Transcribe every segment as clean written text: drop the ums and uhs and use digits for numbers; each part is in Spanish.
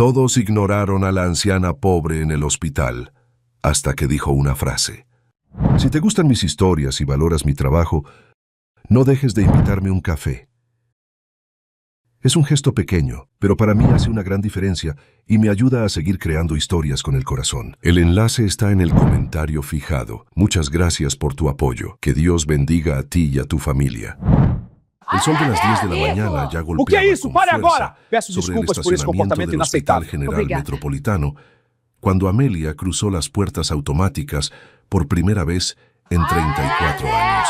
Todos ignoraron a la anciana pobre en el hospital, hasta que dijo una frase. Si te gustan mis historias y valoras mi trabajo, no dejes de invitarme un café. Es un gesto pequeño, pero para mí hace una gran diferencia y me ayuda a seguir creando historias con el corazón. El enlace está en el comentario fijado. Muchas gracias por tu apoyo. Que Dios bendiga a ti y a tu familia. El sol de las 10 de la mañana ya golpeaba con fuerza sobre el estacionamiento del Hospital General Metropolitano cuando Amelia cruzó las puertas automáticas por primera vez en 34 años.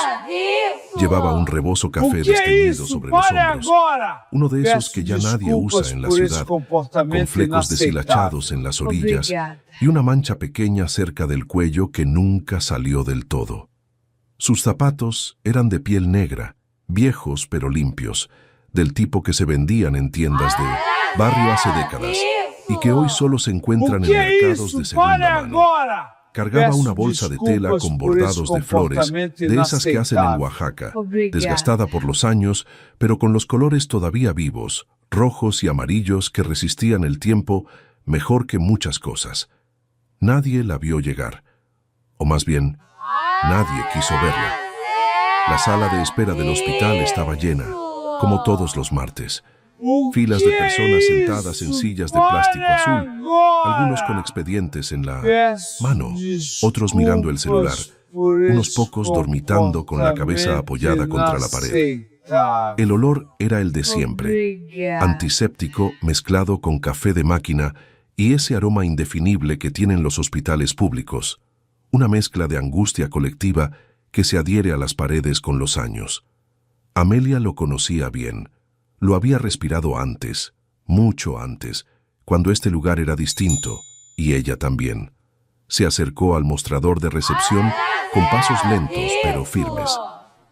Llevaba un rebozo café desteñido sobre los hombros, uno de esos que ya nadie usa en la ciudad, con flecos deshilachados en las orillas y una mancha pequeña cerca del cuello que nunca salió del todo. Sus zapatos eran de piel negra, viejos pero limpios, del tipo que se vendían en tiendas de barrio hace décadas y que hoy solo se encuentran en mercados de segunda mano. Cargaba una bolsa de tela con bordados de flores, de esas que hacen en Oaxaca, desgastada por los años, pero con los colores todavía vivos, rojos y amarillos que resistían el tiempo mejor que muchas cosas. Nadie la vio llegar, o más bien, nadie quiso verla. La sala de espera del hospital estaba llena, como todos los martes. Filas de personas sentadas en sillas de plástico azul, algunos con expedientes en la mano, otros mirando el celular, unos pocos dormitando con la cabeza apoyada contra la pared. El olor era el de siempre, antiséptico mezclado con café de máquina y ese aroma indefinible que tienen los hospitales públicos, una mezcla de angustia colectiva que se adhiere a las paredes con los años. Amelia lo conocía bien. Lo había respirado antes, mucho antes, cuando este lugar era distinto, y ella también. Se acercó al mostrador de recepción con pasos lentos pero firmes.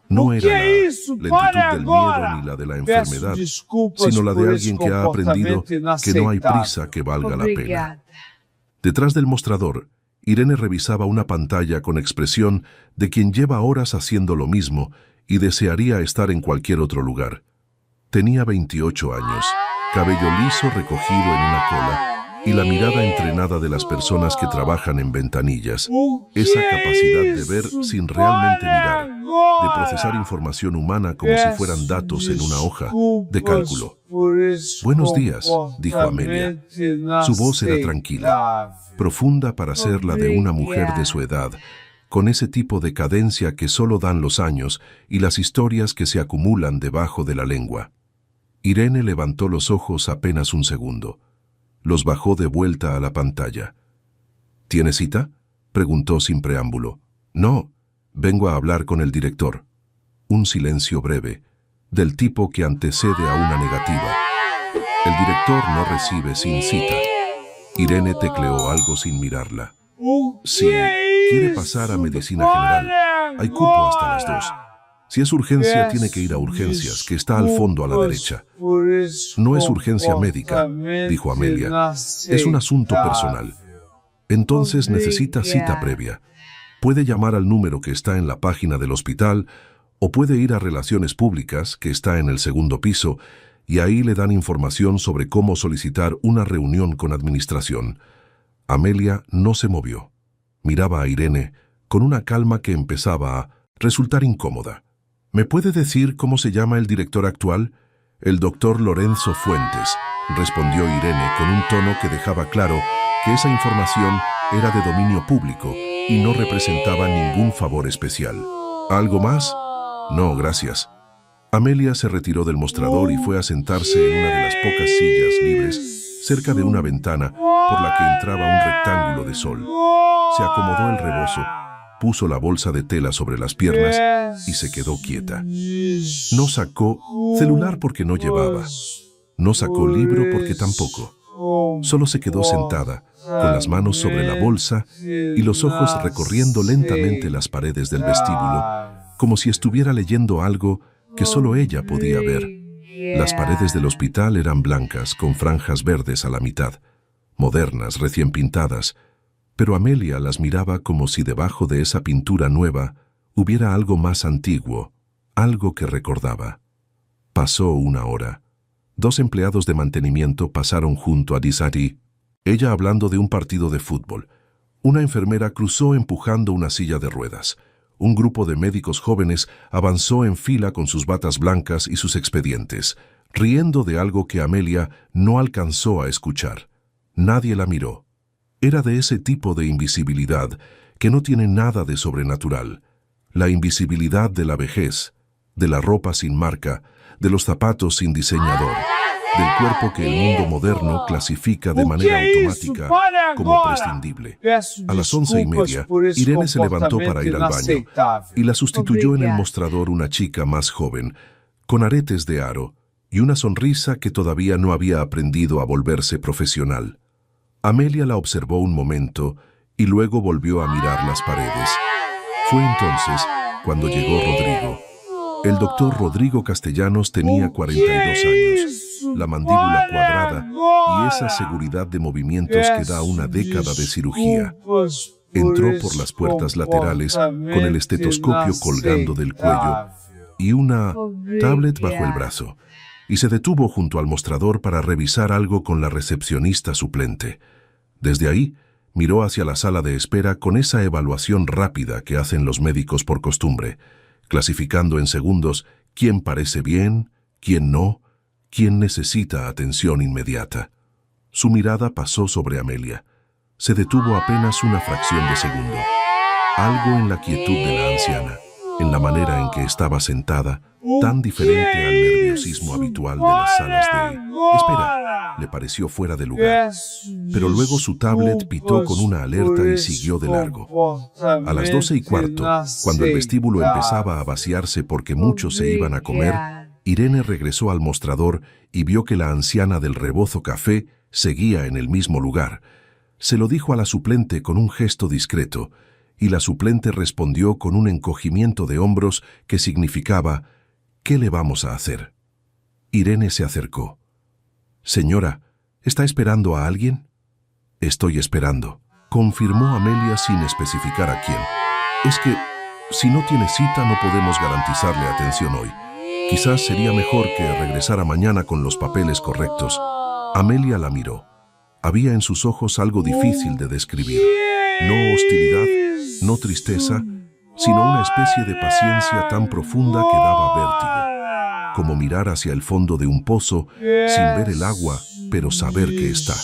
No era la lentitud del miedo ni la de la enfermedad, sino la de alguien que ha aprendido que no hay prisa que valga la pena. Detrás del mostrador, Irene revisaba una pantalla con expresión de quien lleva horas haciendo lo mismo y desearía estar en cualquier otro lugar. Tenía 28 años, cabello liso recogido en una cola y la mirada entrenada de las personas que trabajan en ventanillas. Esa capacidad de ver sin realmente mirar, de procesar información humana como si fueran datos en una hoja de cálculo. Buenos días, dijo Amelia. Su voz era tranquila, profunda para ser la de una mujer de su edad, con ese tipo de cadencia que solo dan los años y las historias que se acumulan debajo de la lengua. Irene levantó los ojos apenas un segundo. Los bajó de vuelta a la pantalla. ¿Tiene cita?, preguntó sin preámbulo. No, vengo a hablar con el director. Un silencio breve, del tipo que antecede a una negativa. El director no recibe sin cita. Irene tecleó algo sin mirarla. Sí, quiere pasar a medicina general. Hay cupo hasta las 2. Si es urgencia, tiene que ir a urgencias, que está al fondo a la derecha. No es urgencia médica, dijo Amelia. Es un asunto personal. Entonces necesita cita previa. Puede llamar al número que está en la página del hospital o puede ir a Relaciones Públicas, que está en el segundo piso, y ahí le dan información sobre cómo solicitar una reunión con administración. Amelia no se movió. Miraba a Irene con una calma que empezaba a resultar incómoda. ¿Me puede decir cómo se llama el director actual? El doctor Lorenzo Fuentes, respondió Irene con un tono que dejaba claro que esa información era de dominio público y no representaba ningún favor especial. ¿Algo más? No, gracias. Amelia se retiró del mostrador y fue a sentarse en una de las pocas sillas libres cerca de una ventana por la que entraba un rectángulo de sol. Se acomodó el rebozo, puso la bolsa de tela sobre las piernas y se quedó quieta. No sacó celular porque no llevaba. No sacó libro porque tampoco. Solo se quedó sentada, con las manos sobre la bolsa y los ojos recorriendo lentamente las paredes del vestíbulo, como si estuviera leyendo algo que solo ella podía ver. Las paredes del hospital eran blancas, con franjas verdes a la mitad, modernas, recién pintadas, pero Amelia las miraba como si debajo de esa pintura nueva hubiera algo más antiguo, algo que recordaba. Pasó una hora, Dos empleados de mantenimiento pasaron junto a Disati, ella hablando de un partido de fútbol. Una enfermera cruzó empujando una silla de ruedas. Un grupo de médicos jóvenes avanzó en fila con sus batas blancas y sus expedientes, riendo de algo que Amelia no alcanzó a escuchar. Nadie la miró. Era de ese tipo de invisibilidad que no tiene nada de sobrenatural. La invisibilidad de la vejez, de la ropa sin marca, de los zapatos sin diseñador, del cuerpo que el mundo moderno clasifica de manera automática como prescindible. A las 11:30, Irene se levantó para ir al baño y la sustituyó en el mostrador una chica más joven, con aretes de aro y una sonrisa que todavía no había aprendido a volverse profesional. Amelia la observó un momento y luego volvió a mirar las paredes. Fue entonces cuando llegó Rodrigo. El doctor Rodrigo Castellanos tenía 42 años, la mandíbula cuadrada y esa seguridad de movimientos que da una década de cirugía. Entró por las puertas laterales con el estetoscopio colgando del cuello y una tablet bajo el brazo, y se detuvo junto al mostrador para revisar algo con la recepcionista suplente. Desde ahí, miró hacia la sala de espera con esa evaluación rápida que hacen los médicos por costumbre, clasificando en segundos quién parece bien, quién no, quién necesita atención inmediata. Su mirada pasó sobre Amelia. Se detuvo apenas una fracción de segundo. Algo en la quietud de la anciana, en la manera en que estaba sentada, tan diferente al nerviosismo habitual de las salas de espera, le pareció fuera de lugar. Pero luego su tablet pitó con una alerta y siguió de largo. A las 12:15, cuando el vestíbulo empezaba a vaciarse porque muchos se iban a comer, Irene regresó al mostrador y vio que la anciana del rebozo café seguía en el mismo lugar. Se lo dijo a la suplente con un gesto discreto, y la suplente respondió con un encogimiento de hombros que significaba: ¿qué le vamos a hacer? Irene se acercó. «Señora, ¿está esperando a alguien?» «Estoy esperando», confirmó Amelia sin especificar a quién. «Es que, si no tiene cita, no podemos garantizarle atención hoy. Quizás sería mejor que regresara mañana con los papeles correctos». Amelia la miró. Había en sus ojos algo difícil de describir. No hostilidad, no tristeza, sino una especie de paciencia tan profunda que daba vértigo, como mirar hacia el fondo de un pozo sin ver el agua, pero saber que está.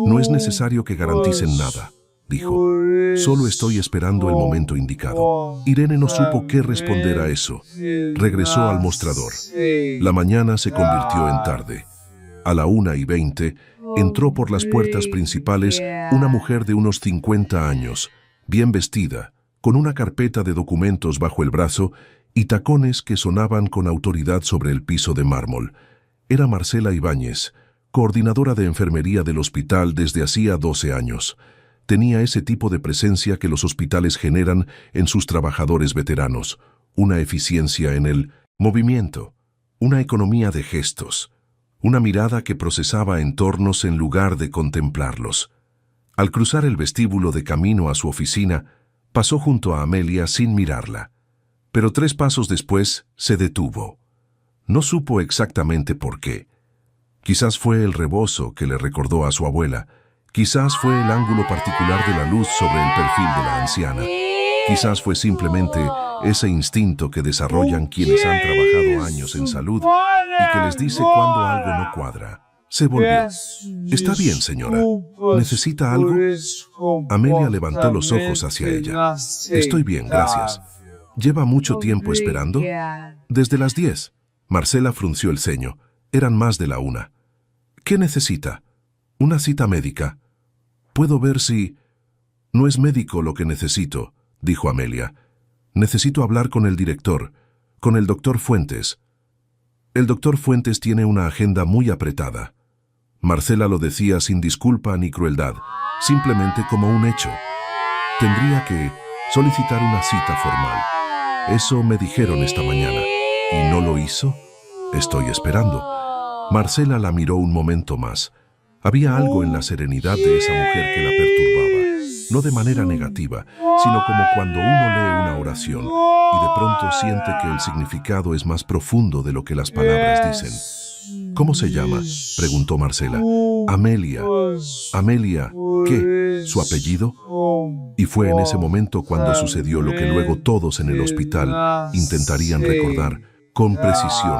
«No es necesario que garanticen nada», dijo. «Solo estoy esperando el momento indicado». Irene no supo qué responder a eso. Regresó al mostrador. La mañana se convirtió en tarde. A la 1:20, entró por las puertas principales una mujer de unos 50 años, bien vestida, con una carpeta de documentos bajo el brazo y tacones que sonaban con autoridad sobre el piso de mármol. Era Marcela Ibáñez, coordinadora de enfermería del hospital desde hacía 12 años. Tenía ese tipo de presencia que los hospitales generan en sus trabajadores veteranos, una eficiencia en el movimiento, una economía de gestos, una mirada que procesaba entornos en lugar de contemplarlos. Al cruzar el vestíbulo de camino a su oficina, pasó junto a Amelia sin mirarla. Pero 3 pasos después se detuvo. No supo exactamente por qué. Quizás fue el rebozo que le recordó a su abuela. Quizás fue el ángulo particular de la luz sobre el perfil de la anciana. Quizás fue simplemente ese instinto que desarrollan quienes han trabajado años en salud y que les dice cuando algo no cuadra. Se volvió. «Está bien, señora. ¿Necesita algo?» Amelia levantó los ojos hacia ella. «Estoy bien, gracias». «¿Lleva mucho tiempo esperando?» «Desde las 10». Marcela frunció el ceño. Eran más de la 1. «¿Qué necesita?» «Una cita médica». «¿Puedo ver si...» «No es médico lo que necesito», dijo Amelia. «Necesito hablar con el director, con el doctor Fuentes». «El doctor Fuentes tiene una agenda muy apretada». Marcela lo decía sin disculpa ni crueldad, simplemente como un hecho. «Tendría que solicitar una cita formal. Eso me dijeron esta mañana. ¿Y no lo hizo? Estoy esperando». Marcela la miró un momento más. Había algo en la serenidad de esa mujer que la perturbaba, no de manera negativa, sino como cuando uno lee una oración y de pronto siente que el significado es más profundo de lo que las palabras dicen. ¿Cómo se llama?, preguntó Marcela. Amelia. Amelia, ¿qué? ¿Su apellido? Y fue en ese momento cuando sucedió lo que luego todos en el hospital intentarían recordar con precisión,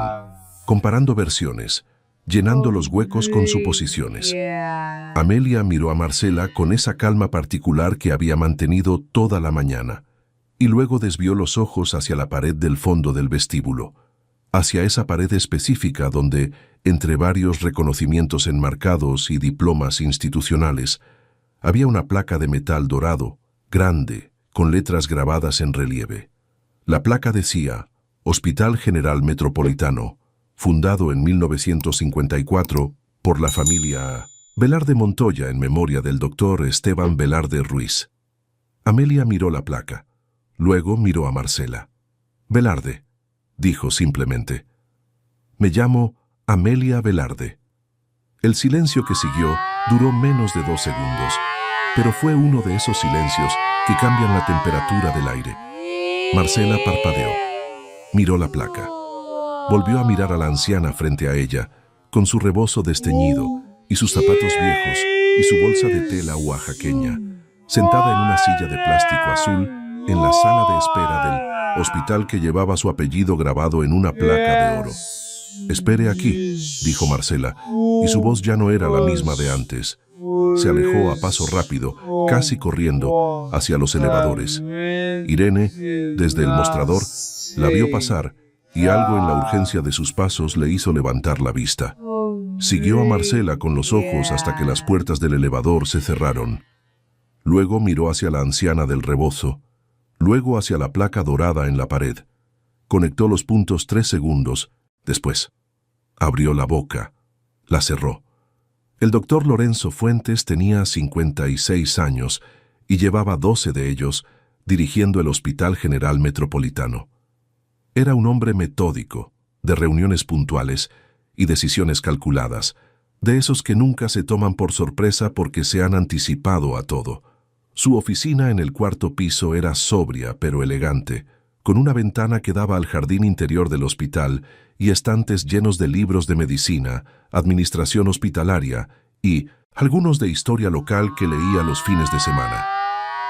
comparando versiones, llenando los huecos con suposiciones. Amelia miró a Marcela con esa calma particular que había mantenido toda la mañana, y luego desvió los ojos hacia la pared del fondo del vestíbulo, hacia esa pared específica donde, entre varios reconocimientos enmarcados y diplomas institucionales, había una placa de metal dorado, grande, con letras grabadas en relieve. La placa decía, Hospital General Metropolitano, fundado en 1954 por la familia Velarde Montoya en memoria del doctor Esteban Velarde Ruiz. Amelia miró la placa. Luego miró a Marcela. Velarde, dijo simplemente. Me llamo Amelia Velarde. El silencio que siguió duró menos de 2 segundos, pero fue uno de esos silencios que cambian la temperatura del aire. Marcela parpadeó. Miró la placa. Volvió a mirar a la anciana frente a ella, con su rebozo desteñido y sus zapatos viejos y su bolsa de tela oaxaqueña, sentada en una silla de plástico azul en la sala de espera del hospital que llevaba su apellido grabado en una placa de oro. Espere aquí, dijo Marcela, y su voz ya no era la misma de antes. Se alejó a paso rápido, casi corriendo, hacia los elevadores. Irene, desde el mostrador, la vio pasar y algo en la urgencia de sus pasos le hizo levantar la vista. Siguió a Marcela con los ojos hasta que las puertas del elevador se cerraron. Luego miró hacia la anciana del rebozo, luego hacia la placa dorada en la pared. Conectó los puntos 3 segundos. Después, abrió la boca, la cerró. El doctor Lorenzo Fuentes tenía 56 años y llevaba 12 de ellos dirigiendo el Hospital General Metropolitano. Era un hombre metódico, de reuniones puntuales y decisiones calculadas, de esos que nunca se toman por sorpresa porque se han anticipado a todo. Su oficina en el 4º piso era sobria pero elegante, con una ventana que daba al jardín interior del hospital y estantes llenos de libros de medicina, administración hospitalaria y algunos de historia local que leía los fines de semana.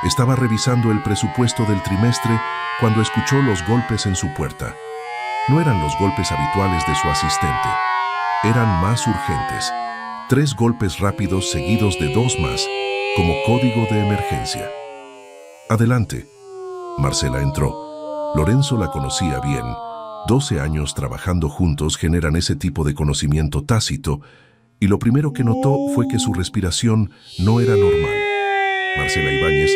Estaba revisando el presupuesto del trimestre cuando escuchó los golpes en su puerta. No eran los golpes habituales de su asistente. Eran más urgentes. 3 golpes rápidos seguidos de 2 más, como código de emergencia. Adelante. Marcela entró. Lorenzo la conocía bien. 12 años trabajando juntos generan ese tipo de conocimiento tácito, y lo primero que notó fue que su respiración no era normal. Marcela Ibáñez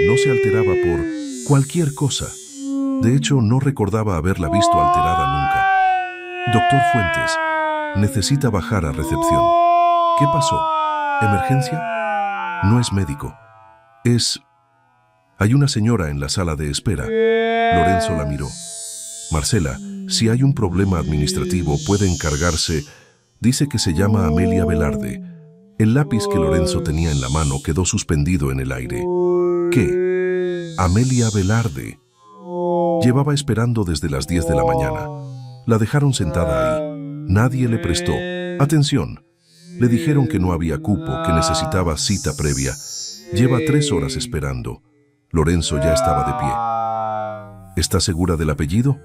no se alteraba por cualquier cosa. De hecho, no recordaba haberla visto alterada nunca. Doctor Fuentes, necesita bajar a recepción. ¿Qué pasó? ¿Emergencia? No es médico. Hay una señora en la sala de espera. Lorenzo la miró. Marcela, si hay un problema administrativo, puede encargarse. Dice que se llama Amelia Velarde. El lápiz que Lorenzo tenía en la mano quedó suspendido en el aire. ¿Qué? Amelia Velarde. Llevaba esperando desde las 10 de la mañana. La dejaron sentada ahí. Nadie le prestó atención. Le dijeron que no había cupo, que necesitaba cita previa. Lleva 3 horas esperando. Lorenzo ya estaba de pie. ¿Está segura del apellido?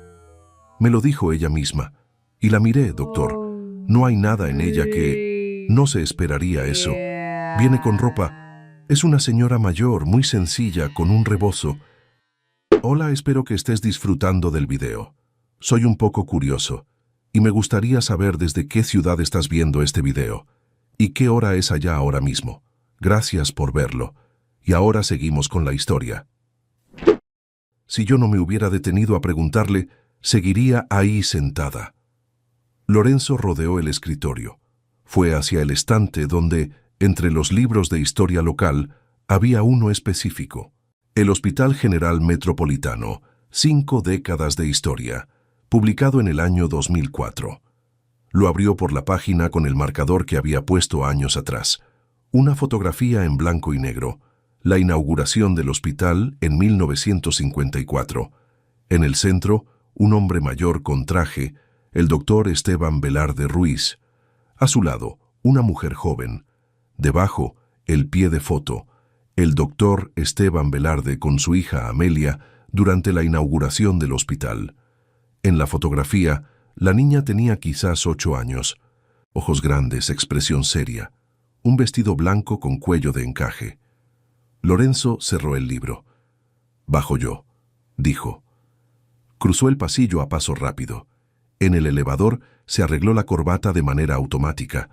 Me lo dijo ella misma. Y la miré, doctor. No hay nada en ella que... No se esperaría eso. Viene con ropa. Es una señora mayor, muy sencilla, con un rebozo. Hola, espero que estés disfrutando del video. Soy un poco curioso, y me gustaría saber desde qué ciudad estás viendo este video, y qué hora es allá ahora mismo. Gracias por verlo. Y ahora seguimos con la historia. Si yo no me hubiera detenido a preguntarle, seguiría ahí sentada. Lorenzo rodeó el escritorio. Fue hacia el estante donde, entre los libros de historia local, había uno específico. El Hospital General Metropolitano, 5 décadas de historia, publicado en el año 2004. Lo abrió por la página con el marcador que había puesto años atrás. Una fotografía en blanco y negro. La inauguración del hospital en 1954. En el centro, un hombre mayor con traje, el doctor Esteban Velarde Ruiz. A su lado, una mujer joven. Debajo, el pie de foto, el doctor Esteban Velarde con su hija Amelia durante la inauguración del hospital. En la fotografía, la niña tenía quizás 8 años. Ojos grandes, expresión seria. Un vestido blanco con cuello de encaje. Lorenzo cerró el libro. «Bajo yo», dijo. Cruzó el pasillo a paso rápido. En el elevador se arregló la corbata de manera automática,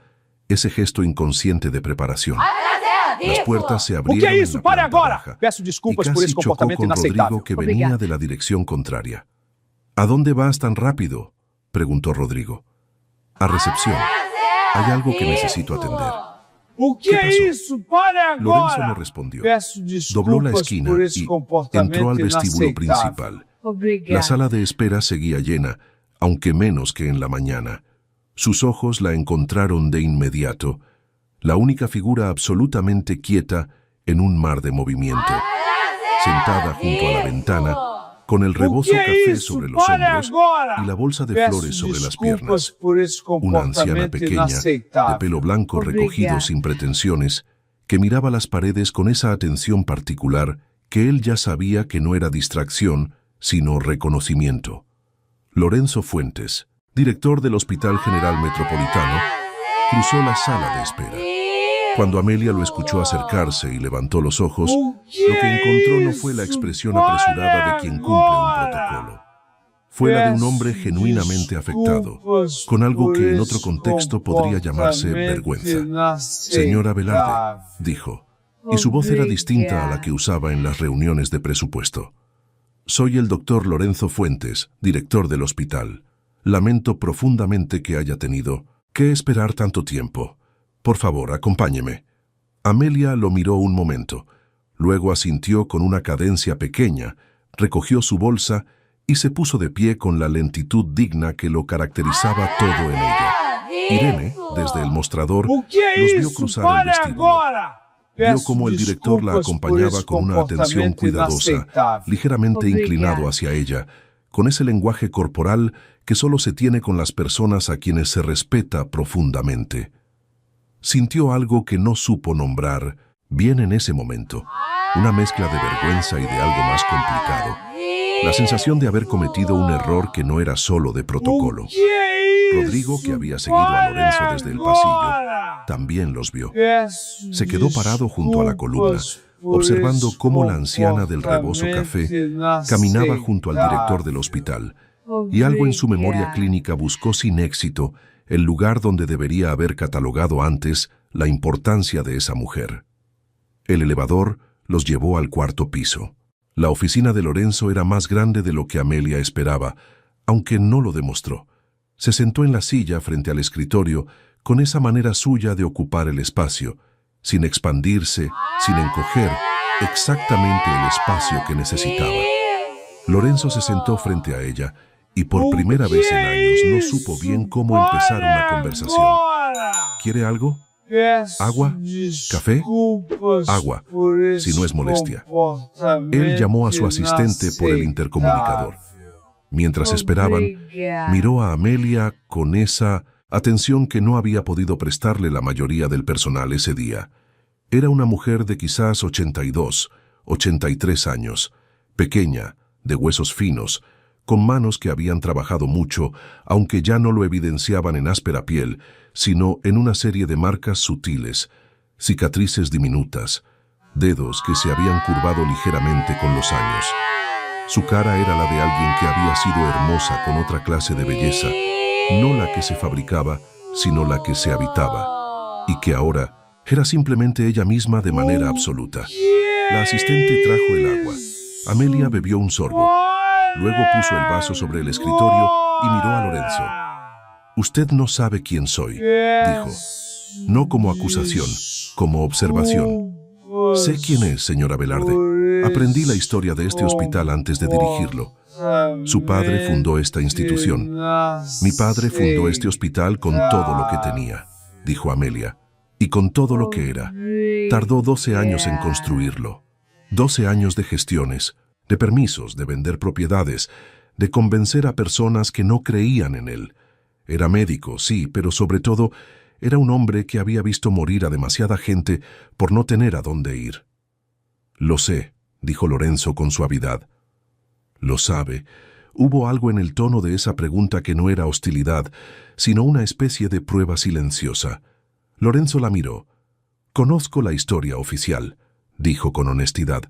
ese gesto inconsciente de preparación. Las puertas se abrieron ¿O que é isso? en la Pare planta agora! baja, Peço y desculpas por casi esse chocó comportamento con Rodrigo, inaceitável. que venía de la dirección contraria. «¿A dónde vas tan rápido?», preguntó Rodrigo. «A recepción. Hay algo que necesito atender». O que ¿Qué é pasó? isso? Pare Lorenzo no agora! respondió. Peço Dobló la desculpas esquina por esse y comportamento entró al vestíbulo inaceitável. principal. Obrigada. La sala de espera seguía llena, aunque menos que en la mañana. Sus ojos la encontraron de inmediato, la única figura absolutamente quieta en un mar de movimiento. Sentada junto a la ventana, con el rebozo O que é café isso? sobre los Pare hombros agora! y la bolsa de Peço flores sobre las desculpas piernas. por esse Una anciana comportamento pequeña, de inaceitável. pelo blanco recogido Obrigada. sin pretensiones, que miraba las paredes con esa atención particular que él ya sabía que no era distracción, sino reconocimiento. Lorenzo Fuentes, director del Hospital General Metropolitano, cruzó la sala de espera. Cuando Amelia lo escuchó acercarse y levantó los ojos, lo que encontró no fue la expresión apresurada de quien cumple un protocolo. Fue la de un hombre genuinamente afectado, con algo que en otro contexto podría llamarse vergüenza. «Señora Velarde», dijo, y su voz era distinta a la que usaba en las reuniones de presupuesto. «Soy el doctor Lorenzo Fuentes, director del hospital. Lamento profundamente que haya tenido que esperar tanto tiempo. Por favor, acompáñeme». Amelia lo miró un momento, luego asintió con una cadencia pequeña, recogió su bolsa y se puso de pie con la lentitud digna que lo caracterizaba todo en ella. Irene, desde el mostrador, O que é los vio isso? cruzar el Pare vestíbulo. agora! Vio Peço cómo el director la desculpas por acompañaba esse con una atención comportamento cuidadosa, inaceitável. ligeramente Obrigada. inclinado hacia ella, con ese lenguaje corporal que solo se tiene con las personas a quienes se respeta profundamente. Sintió algo que no supo nombrar bien en ese momento, una mezcla de vergüenza y de algo más complicado. La sensación de haber cometido un error que no era solo de protocolo. O que é isso? Rodrigo, que había seguido a Lorenzo desde el pasillo, también los vio. Peço Se quedó parado junto a la columna, desculpas por observando esse cómo la anciana del rebozo café caminaba junto al director del hospital, y algo en su memoria clínica buscó sin éxito el lugar donde debería haber catalogado antes la importancia de esa mujer. El elevador los llevó al 4º piso. La oficina de Lorenzo era más grande de lo que Amelia esperaba, aunque no lo demostró. Se sentó en la silla frente al escritorio con esa manera suya de ocupar el espacio, sin expandirse, sin encoger, exactamente el espacio que necesitaba. Lorenzo se sentó frente a ella y por primera vez en años no supo bien cómo empezar una conversación. ¿Quiere algo? ¿Agua? ¿Café? Agua, si no es molestia. Él llamó a su asistente por el intercomunicador. Mientras esperaban, miró a Amelia con esa atención que no había podido prestarle la mayoría del personal ese día. Era una mujer de quizás 82, 83 años, pequeña, de huesos finos, con manos que habían trabajado mucho, aunque ya no lo evidenciaban en áspera piel, sino en una serie de marcas sutiles, cicatrices diminutas, dedos que se habían curvado ligeramente con los años. Su cara era la de alguien que había sido hermosa con otra clase de belleza, no la que se fabricaba, sino la que se habitaba, y que ahora era simplemente ella misma de manera absoluta. La asistente trajo el agua. Amelia bebió un sorbo. Luego puso el vaso sobre el escritorio y miró a Lorenzo. «Usted no sabe quién soy», dijo. No como acusación, como observación. «Sé quién es, señora Velarde. Aprendí la historia de este hospital antes de dirigirlo. Su padre fundó esta institución. Mi padre fundó este hospital con todo lo que tenía», dijo Amelia, «y con todo lo que era. Tardó 12 años en construirlo. 12 años de gestiones, de permisos, de vender propiedades, de convencer a personas que no creían en él. Era médico, sí, pero sobre todo Era un hombre que había visto morir a demasiada gente por no tener a dónde ir. «Lo sé», dijo Lorenzo con suavidad. «Lo sabe». Hubo algo en el tono de esa pregunta que no era hostilidad, sino una especie de prueba silenciosa. Lorenzo la miró. «Conozco la historia oficial», dijo con honestidad,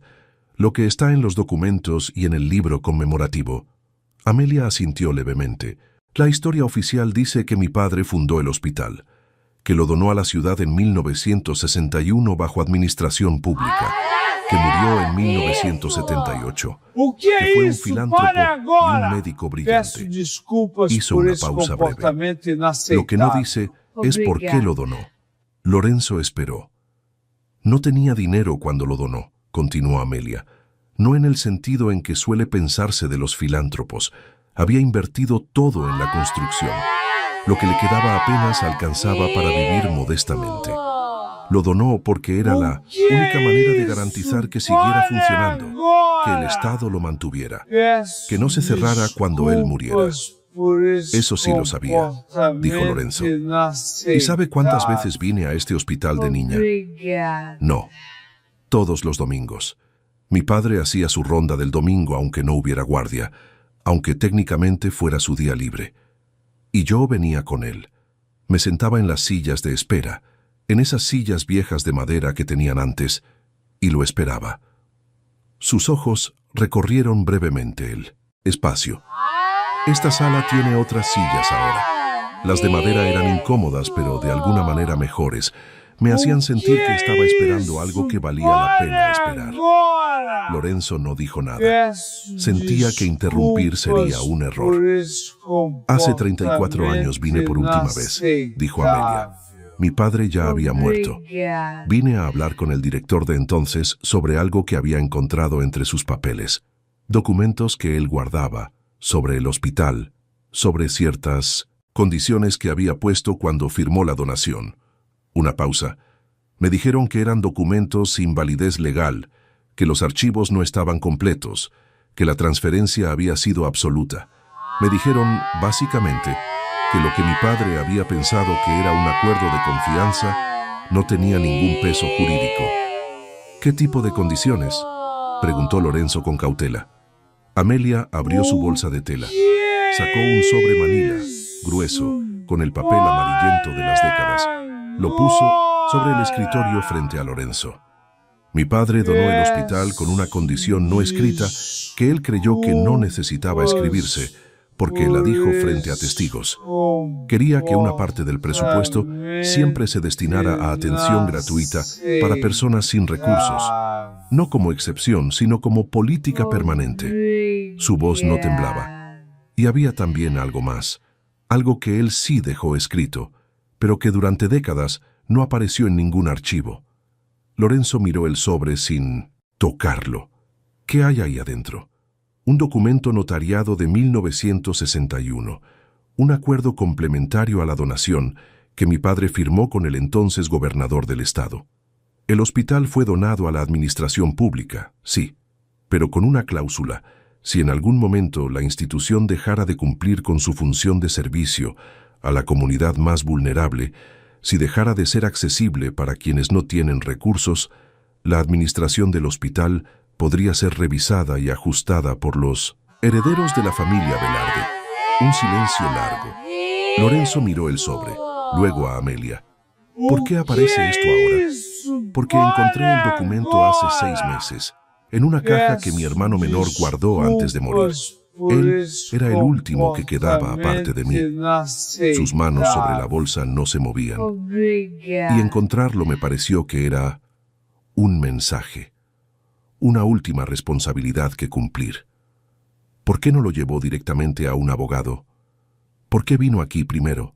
«lo que está en los documentos y en el libro conmemorativo». Amelia asintió levemente. «La historia oficial dice que mi padre fundó el hospital, que lo donó a la ciudad en 1961 bajo administración pública, que murió en 1978, que fue un filántropo y un médico brillante». Hizo una pausa breve. «Lo que no dice es por qué lo donó». Lorenzo esperó. «No tenía dinero cuando lo donó», continuó Amelia. «No en el sentido en que suele pensarse de los filántropos. Había invertido todo en la construcción. Lo que le quedaba apenas alcanzaba para vivir modestamente. Lo donó porque era la única manera de garantizar que siguiera funcionando, que el Estado lo mantuviera, que no se cerrara cuando él muriera». «Eso sí lo sabía», dijo Lorenzo. «¿Y sabe cuántas veces vine a este hospital de niña?» «No, todos los domingos. Mi padre hacía su ronda del domingo aunque no hubiera guardia, aunque técnicamente fuera su día libre. Y yo venía con él. Me sentaba en las sillas de espera, en esas sillas viejas de madera que tenían antes, y lo esperaba». Sus ojos recorrieron brevemente el espacio. «Esta sala tiene otras sillas ahora. Las de madera eran incómodas, pero de alguna manera mejores. Me hacían sentir que estaba esperando algo que valía la pena esperar». Lorenzo no dijo nada. Sentía que interrumpir sería un error. «Hace 34 años vine por última vez», dijo Amelia. «Mi padre ya había muerto. Vine a hablar con el director de entonces sobre algo que había encontrado entre sus papeles. Documentos que él guardaba, sobre el hospital, sobre ciertas condiciones que había puesto cuando firmó la donación». Una pausa. «Me dijeron que eran documentos sin validez legal, que los archivos no estaban completos, que la transferencia había sido absoluta. Me dijeron, básicamente, que lo que mi padre había pensado que era un acuerdo de confianza no tenía ningún peso jurídico». «¿Qué tipo de condiciones?», preguntó Lorenzo con cautela. Amelia abrió su bolsa de tela. Sacó un sobre manila, grueso, con el papel amarillento de las décadas. Lo puso sobre el escritorio frente a Lorenzo. «Mi padre donó el hospital con una condición no escrita que él creyó que no necesitaba escribirse, porque la dijo frente a testigos. Quería que una parte del presupuesto siempre se destinara a atención gratuita para personas sin recursos, no como excepción, sino como política permanente». Su voz no temblaba. Y había también algo más, algo que él sí dejó escrito, pero que durante décadas no apareció en ningún archivo. Lorenzo miró el sobre sin tocarlo. «¿Qué hay ahí adentro?» «Un documento notariado de 1961, un acuerdo complementario a la donación que mi padre firmó con el entonces gobernador del estado. El hospital fue donado a la administración pública, sí, pero con una cláusula. Si en algún momento la institución dejara de cumplir con su función de servicio a la comunidad más vulnerable, si dejara de ser accesible para quienes no tienen recursos, la administración del hospital podría ser revisada y ajustada por los herederos de la familia Velarde». Un silencio largo. Lorenzo miró el sobre, luego a Amelia. «¿Por qué aparece esto ahora?» «Porque encontré el documento hace 6 meses, en una caja que mi hermano menor guardó antes de morir. Él era el último que quedaba aparte de mí». Sus manos sobre la bolsa no se movían. «Y encontrarlo me pareció que era un mensaje, una última responsabilidad que cumplir. ¿Por qué no lo llevó directamente a un abogado? ¿Por qué vino aquí primero?»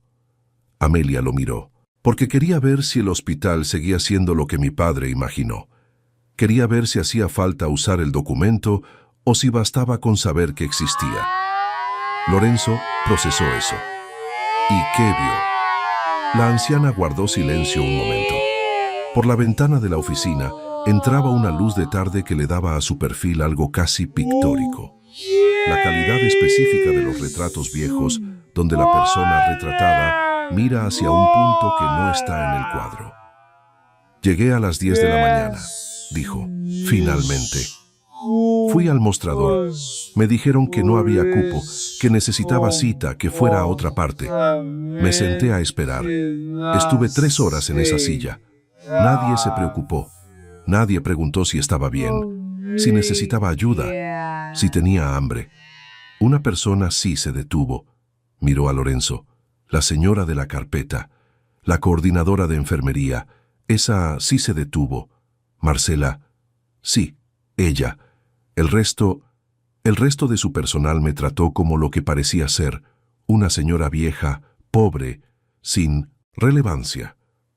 Amelia lo miró. «Porque quería ver si el hospital seguía siendo lo que mi padre imaginó. Quería ver si hacía falta usar el documento o si bastaba con saber que existía». Lorenzo procesó eso. ¿Y qué vio? La anciana guardó silencio un momento. Por la ventana de la oficina entraba una luz de tarde que le daba a su perfil algo casi pictórico. La calidad específica de los retratos viejos, donde la persona retratada Mira hacia un punto que no está en el cuadro. Llegué a las 10 de la mañana, dijo, finalmente. Fui al mostrador. Me dijeron que no había cupo, que necesitaba cita, que fuera a otra parte. Me senté a esperar. Estuve 3 horas en esa silla. Nadie se preocupó. Nadie preguntó si estaba bien, si necesitaba ayuda, si tenía hambre. Una persona sí se detuvo. Miró a Lorenzo, la señora de la carpeta, la coordinadora de enfermería. Esa sí se detuvo. Marcela, sí, ella. El resto de su personal me trató como lo que parecía ser, una señora vieja, pobre, sin relevancia.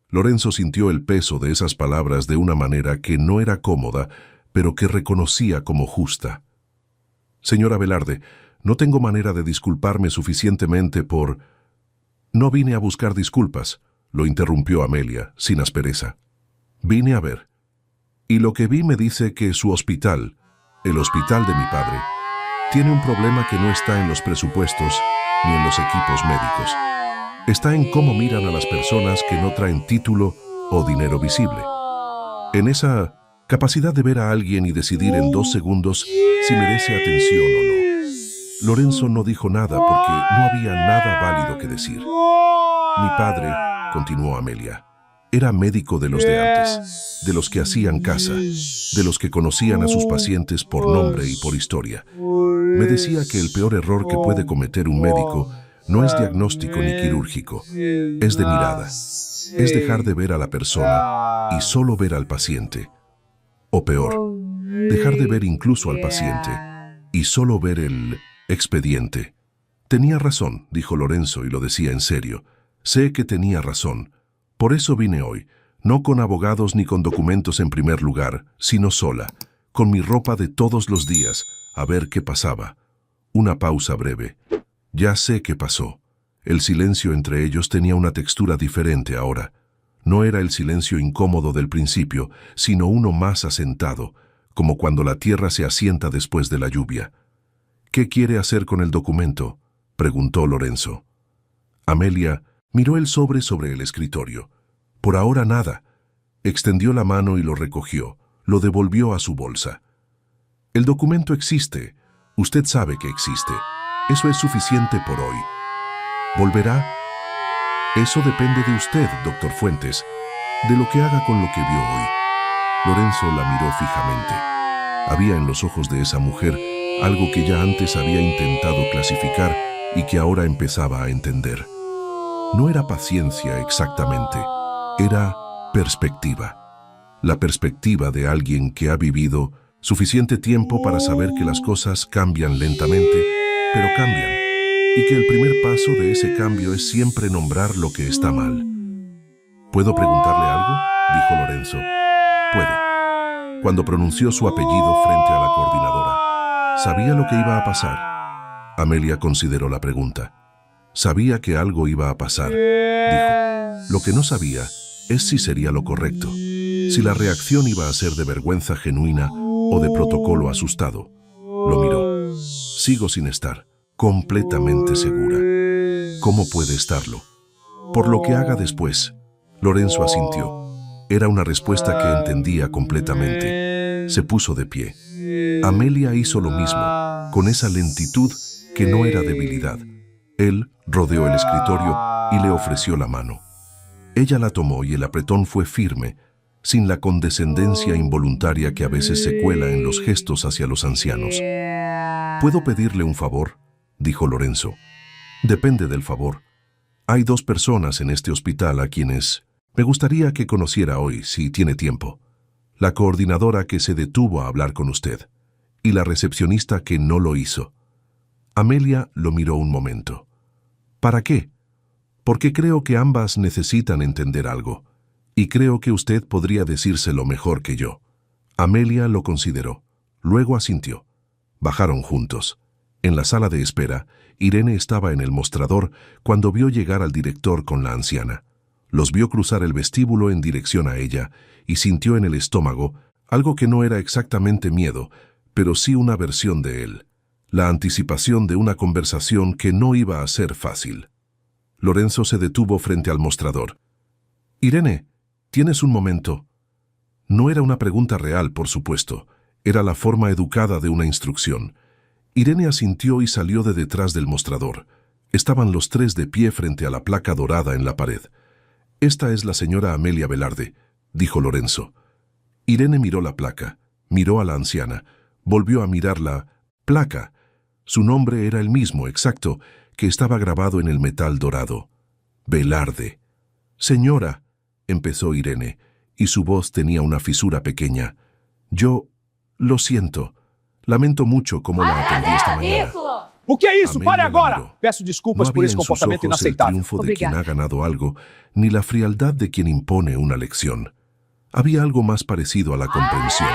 Lorenzo sintió el peso de esas palabras de una manera que no era cómoda, pero que reconocía como justa. Señora Velarde, no tengo manera de disculparme suficientemente por... No vine a buscar disculpas, lo interrumpió Amelia, sin aspereza. Vine a ver. Y lo que vi me dice que su hospital, el hospital de mi padre, tiene un problema que no está en los presupuestos ni en los equipos médicos. Está en cómo miran a las personas que no traen título o dinero visible. En esa capacidad de ver a alguien y decidir en 2 segundos si merece atención o no. Lorenzo no dijo nada porque no había nada válido que decir. Mi padre, continuó Amelia, era médico de los de antes, de los que hacían casa, de los que conocían a sus pacientes por nombre y por historia. Me decía que el peor error que puede cometer un médico no es diagnóstico ni quirúrgico, es de mirada. Es dejar de ver a la persona y solo ver al paciente. O peor, dejar de ver incluso al paciente y solo ver el expediente. Tenía razón, dijo Lorenzo y lo decía en serio. Sé que tenía razón. Por eso vine hoy, no con abogados ni con documentos en primer lugar, sino sola, con mi ropa de todos los días, a ver qué pasaba. Una pausa breve. Ya sé qué pasó. El silencio entre ellos tenía una textura diferente ahora. No era el silencio incómodo del principio, sino uno más asentado, como cuando la tierra se asienta después de la lluvia. ¿Qué quiere hacer con el documento?, preguntó Lorenzo. Amelia miró el sobre el escritorio. Por ahora nada. Extendió la mano y lo recogió, lo devolvió a su bolsa. El documento existe. Usted sabe que existe. Eso es suficiente por hoy. ¿Volverá? Eso depende de usted, doctor Fuentes, de lo que haga con lo que vio hoy. Lorenzo la miró fijamente. Había en los ojos de esa mujer algo que ya antes había intentado clasificar y que ahora empezaba a entender. No era paciencia exactamente, era perspectiva. La perspectiva de alguien que ha vivido suficiente tiempo para saber que las cosas cambian lentamente, pero cambian, y que el primer paso de ese cambio es siempre nombrar lo que está mal. ¿Puedo preguntarle algo?, dijo Lorenzo. Puede. Cuando pronunció su apellido frente a la coordinadora, ¿sabía lo que iba a pasar? Amelia consideró la pregunta. Sabía que algo iba a pasar, dijo. Lo que no sabía es si sería lo correcto, si la reacción iba a ser de vergüenza genuina o de protocolo asustado. Lo miró. Sigo sin estar completamente segura. ¿Cómo puede estarlo? Por lo que haga después. Lorenzo asintió. Era una respuesta que entendía completamente. Se puso de pie. Amelia hizo lo mismo, con esa lentitud que no era debilidad. Él rodeó el escritorio y le ofreció la mano. Ella la tomó y el apretón fue firme, sin la condescendencia involuntaria que a veces se cuela en los gestos hacia los ancianos. ¿Puedo pedirle un favor?, dijo Lorenzo. Depende del favor. Hay 2 personas en este hospital a quienes me gustaría que conociera hoy, si tiene tiempo. La coordinadora que se detuvo a hablar con usted y la recepcionista que no lo hizo. Amelia lo miró un momento. ¿Para qué? Porque creo que ambas necesitan entender algo, y creo que usted podría decírselo mejor que yo. Amelia lo consideró, luego asintió. Bajaron juntos. En la sala de espera, Irene estaba en el mostrador cuando vio llegar al director con la anciana. Los vio cruzar el vestíbulo en dirección a ella y sintió en el estómago algo que no era exactamente miedo, pero sí una versión de él. La anticipación de una conversación que no iba a ser fácil. Lorenzo se detuvo frente al mostrador. Irene, ¿tienes un momento? No era una pregunta real, por supuesto. Era la forma educada de una instrucción. Irene asintió y salió de detrás del mostrador. Estaban los tres de pie frente a la placa dorada en la pared. «Esta es la señora Amelia Velarde», dijo Lorenzo. Irene miró la placa, miró a la anciana, volvió a mirar la placa. Su nombre era el mismo, exacto, que estaba grabado en el metal dorado. Velarde. «Señora», empezó Irene, y su voz tenía una fisura pequeña. «Yo lo siento. Lamento mucho cómo la atendí esta mañana». O que é isso? Amelia Pare la agora! miró. Peço desculpas No por había esse en sus comportamento ojos el inaceitável. triunfo de quien Obrigada. ha ganado algo, ni la frialdad de quien impone una lección. Había algo más parecido a la comprensión,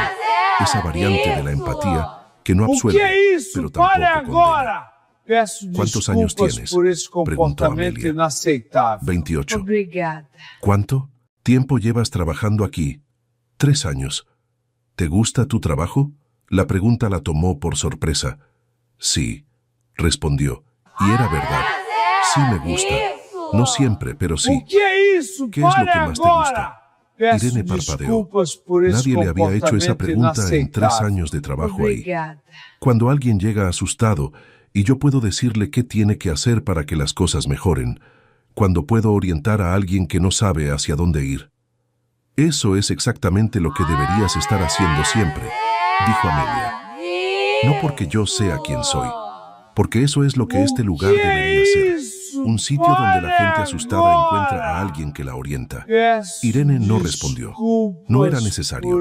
esa variante de la empatía que no O que absuelve, é isso? pero tampoco Pare condena. agora! Peço ¿Cuántos años desculpas tienes? por esse Preguntó comportamento Amelia. inaceitável. 28. Obrigada. ¿Cuánto tiempo llevas trabajando aquí? 3 años. ¿Te gusta tu trabajo? La pregunta la tomó por sorpresa. Sí, respondió. Y era verdad. Sí me gusta. No siempre, pero sí. O que é isso? ¿Qué es lo Pare que más te agora! gusta? Peço Irene parpadeó. desculpas por esse Nadie le había hecho esa comportamento pregunta en 3 inaceitável. años de trabajo ahí. Obrigada. Cuando alguien llega asustado y yo puedo decirle qué tiene que hacer para que las cosas mejoren, cuando puedo orientar a alguien que no sabe hacia dónde ir. Eso es exactamente lo que deberías estar haciendo siempre, dijo Amelia. No porque yo sea quien soy, porque eso es lo que este lugar debería ser. Un sitio donde la gente asustada encuentra a alguien que la orienta. Irene no respondió. No era necesario.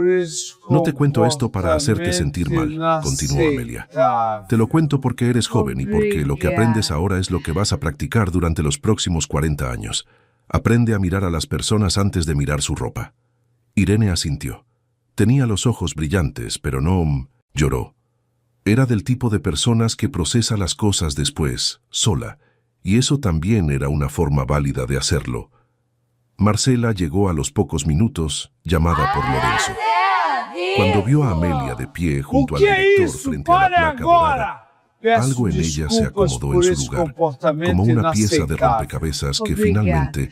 No te cuento esto para hacerte sentir mal, continuó Amelia. Te lo cuento porque eres joven y porque lo que aprendes ahora es lo que vas a practicar durante los próximos 40 años. Aprende a mirar a las personas antes de mirar su ropa. Irene asintió. Tenía los ojos brillantes, pero no lloró. Era del tipo de personas que procesa las cosas después, sola, y eso también era una forma válida de hacerlo. Marcela llegó a los pocos minutos, llamada por Lorenzo. Cuando vio a Amelia de pie junto al director frente a la placa dorada, algo en ella se acomodó en su lugar, como una pieza de rompecabezas que finalmente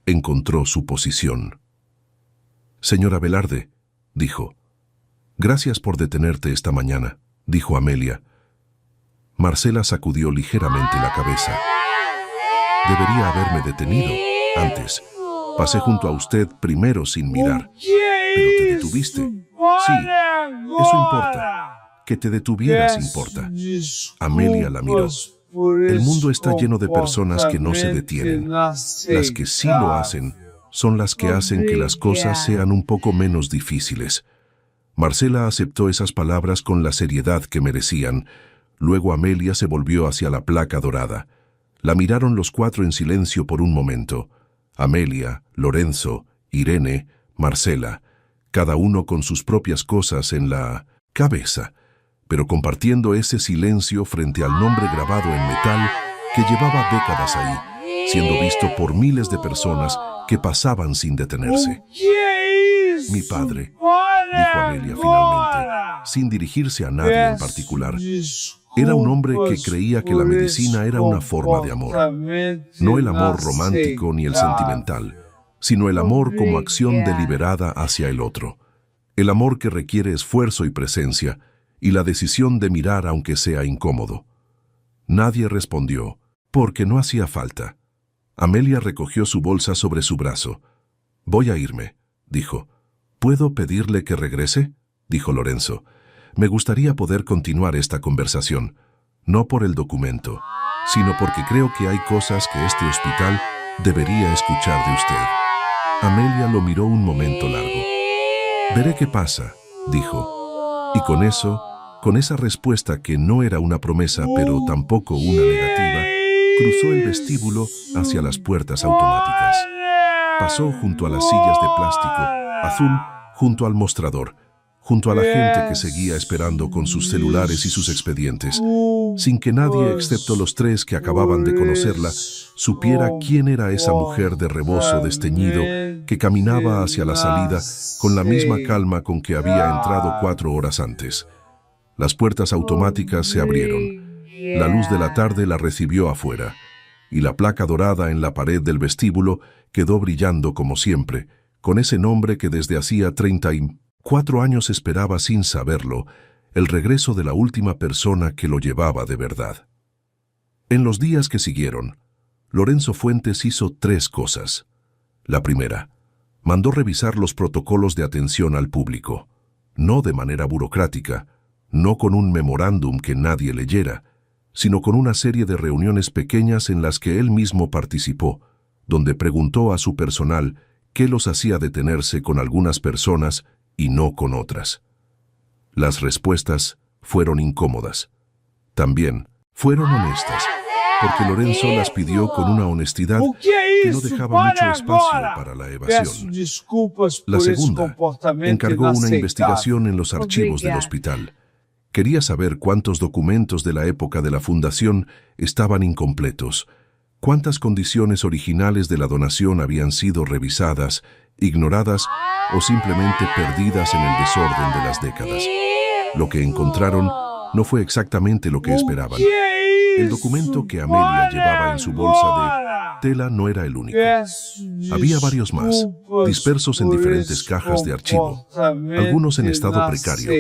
encontró su posición. «Señora Velarde», dijo. «Gracias por detenerte esta mañana», dijo Amelia. Marcela sacudió ligeramente la cabeza. «Debería haberme detenido antes. Pasé junto a usted primero sin mirar. Pero te detuviste. Sí, eso importa. Que te detuvieras importa». Amelia la miró. El mundo está lleno de personas que no se detienen. Las que sí lo hacen son las que hacen que las cosas sean un poco menos difíciles. Marcela aceptó esas palabras con la seriedad que merecían. Luego Amelia se volvió hacia la placa dorada. La miraron los cuatro en silencio por un momento. Amelia, Lorenzo, Irene, Marcela, cada uno con sus propias cosas en la cabeza, pero compartiendo ese silencio frente al nombre grabado en metal que llevaba décadas ahí, siendo visto por miles de personas que pasaban sin detenerse. «Mi padre», dijo Amelia finalmente, sin dirigirse a nadie en particular. Era un hombre que creía que la medicina era una forma de amor. No el amor romántico ni el sentimental, sino el amor como acción deliberada hacia el otro. El amor que requiere esfuerzo y presencia, y la decisión de mirar aunque sea incómodo. Nadie respondió, porque no hacía falta. Amelia recogió su bolsa sobre su brazo. «Voy a irme», dijo. «¿Puedo pedirle que regrese?», dijo Lorenzo. «Me gustaría poder continuar esta conversación, no por el documento, sino porque creo que hay cosas que este hospital debería escuchar de usted». Amelia lo miró un momento largo. «Veré qué pasa», dijo. Y con eso, con esa respuesta que no era una promesa pero tampoco una negativa, cruzó el vestíbulo hacia las puertas automáticas. Pasó junto a las sillas de plástico azul, junto al mostrador, junto a la gente que seguía esperando con sus celulares y sus expedientes, sin que nadie excepto los tres que acababan de conocerla supiera quién era esa mujer de rebozo desteñido que caminaba hacia la salida con la misma calma con que había entrado 4 horas antes. Las puertas automáticas se abrieron. La luz de la tarde la recibió afuera. y la placa dorada en la pared del vestíbulo quedó brillando como siempre, con ese nombre que desde hacía 34 años esperaba sin saberlo, el regreso de la última persona que lo llevaba de verdad. En los días que siguieron, Lorenzo Fuentes hizo 3 cosas. La primera, mandó revisar los protocolos de atención al público, no de manera burocrática, no con un memorándum que nadie leyera, sino con una serie de reuniones pequeñas en las que él mismo participó, donde preguntó a su personal qué los hacía detenerse con algunas personas y no con otras. Las respuestas fueron incómodas. También fueron honestas, porque Lorenzo las pidió con una honestidad que no dejaba mucho espacio para la evasión. La segunda, encargó una investigación en los archivos del hospital. Quería saber cuántos documentos de la época de la fundación estaban incompletos, cuántas condiciones originales de la donación habían sido revisadas, ignoradas o simplemente perdidas en el desorden de las décadas. Lo que encontraron no fue exactamente lo que esperaban. El documento que Amelia llevaba en su bolsa de tela no era el único. Había varios más, dispersos en diferentes cajas de archivo, algunos en estado precario,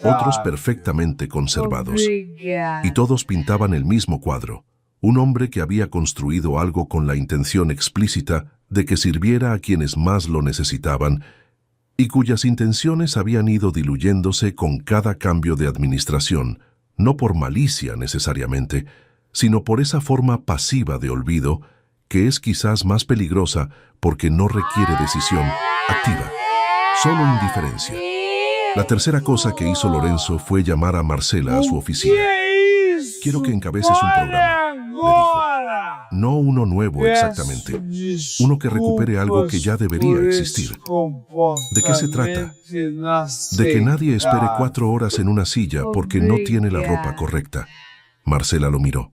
otros perfectamente conservados. Y todos pintaban el mismo cuadro, un hombre que había construido algo con la intención explícita de que sirviera a quienes más lo necesitaban y cuyas intenciones habían ido diluyéndose con cada cambio de administración, no por malicia necesariamente, sino por esa forma pasiva de olvido que es quizás más peligrosa porque no requiere decisión activa, solo indiferencia. La tercera cosa que hizo Lorenzo fue llamar a Marcela a su oficina. Quiero que encabeces un programa, le dijo. No uno nuevo exactamente, uno que recupere algo que ya debería existir. ¿De qué se trata? De que nadie espere 4 horas en una silla porque no tiene la ropa correcta. Marcela lo miró.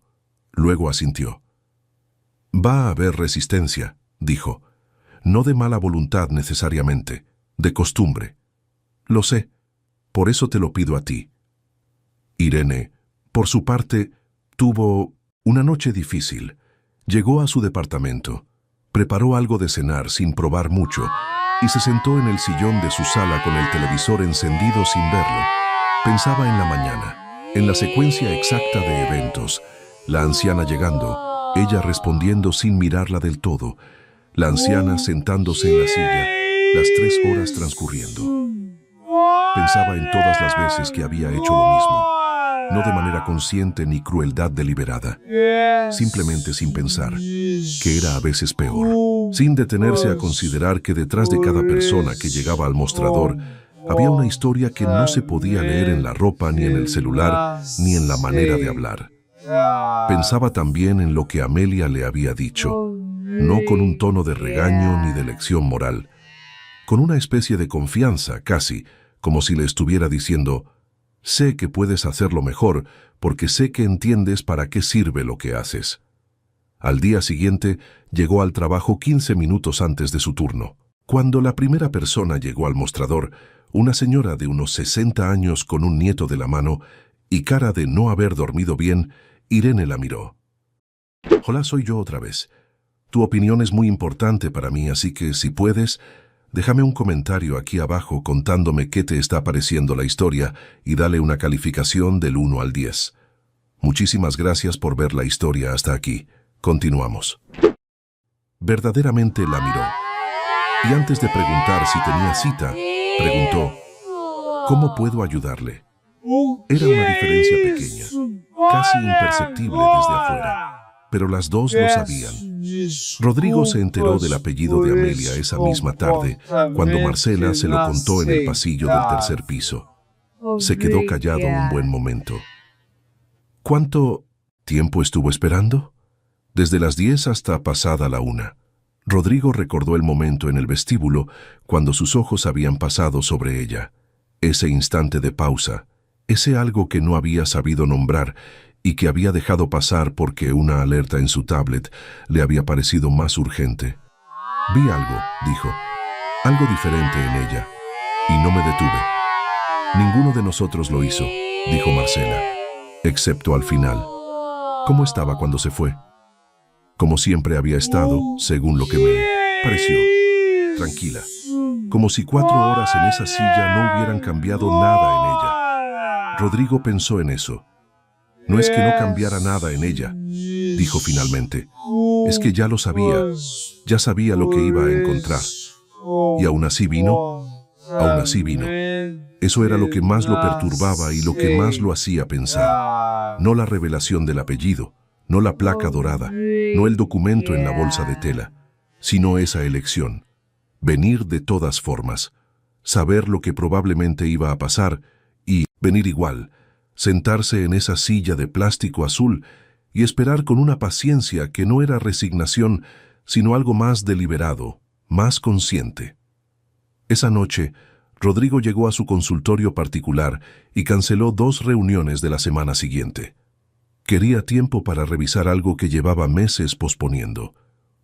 Luego asintió. Va a haber resistencia, dijo. No de mala voluntad necesariamente, de costumbre. Lo sé, por eso te lo pido a ti. Irene, por su parte, tuvo una noche difícil. Llegó a su departamento, preparó algo de cenar sin probar mucho y se sentó en el sillón de su sala con el televisor encendido sin verlo. Pensaba en la mañana, en la secuencia exacta de eventos, la anciana llegando, ella respondiendo sin mirarla del todo, la anciana sentándose en la silla, las 3 horas transcurriendo. Pensaba en todas las veces que había hecho lo mismo, no de manera consciente ni crueldad deliberada, simplemente sin pensar, que era a veces peor, sin detenerse a considerar que detrás de cada persona que llegaba al mostrador había una historia que no se podía leer en la ropa, ni en el celular, ni en la manera de hablar. Pensaba también en lo que Amelia le había dicho, no con un tono de regaño ni de lección moral, con una especie de confianza casi, como si le estuviera diciendo: sé que puedes hacerlo mejor porque sé que entiendes para qué sirve lo que haces. Al día siguiente llegó al trabajo 15 minutos antes de su turno. Cuando la primera persona llegó al mostrador, una señora de unos 60 años con un nieto de la mano y cara de no haber dormido bien, Irene la miró. Hola, soy yo otra vez. Tu opinión es muy importante para mí, así que si puedes, déjame un comentario aquí abajo contándome qué te está pareciendo la historia y dale una calificación del 1 al 10. Muchísimas gracias por ver la historia hasta aquí. Continuamos. Verdaderamente la miró. Y antes de preguntar si tenía cita, preguntó: ¿cómo puedo ayudarle? Era una diferencia pequeña, casi imperceptible desde afuera, pero las dos lo sabían. Rodrigo se enteró del apellido de Amelia esa misma tarde, cuando Marcela se lo contó en el pasillo del tercer piso. Se quedó callado un buen momento. ¿Cuánto tiempo estuvo esperando? Desde las 10 hasta pasada la 1. Rodrigo recordó el momento en el vestíbulo cuando sus ojos habían pasado sobre ella. Ese instante de pausa, ese algo que no había sabido nombrar y que había dejado pasar porque una alerta en su tablet le había parecido más urgente. Vi algo, dijo, algo diferente en ella, y no me detuve. Ninguno de nosotros lo hizo, dijo Marcela, excepto al final. ¿Cómo estaba cuando se fue? como siempre había estado, según lo que me pareció. Tranquila, como si 4 horas en esa silla no hubieran cambiado nada en ella. Rodrigo pensó en eso. No es que no cambiara nada en ella, dijo finalmente. Es que ya lo sabía, ya sabía lo que iba a encontrar. Y aún así vino, aún así vino. Eso era lo que más lo perturbaba y lo que más lo hacía pensar. No la revelación del apellido, no la placa dorada, no el documento en la bolsa de tela, sino esa elección. Venir de todas formas, saber lo que probablemente iba a pasar y venir igual, sentarse en esa silla de plástico azul y esperar con una paciencia que no era resignación, sino algo más deliberado, más consciente. Esa noche, Rodrigo llegó a su consultorio particular y canceló 2 reuniones de la semana siguiente. Quería tiempo para revisar algo que llevaba meses posponiendo,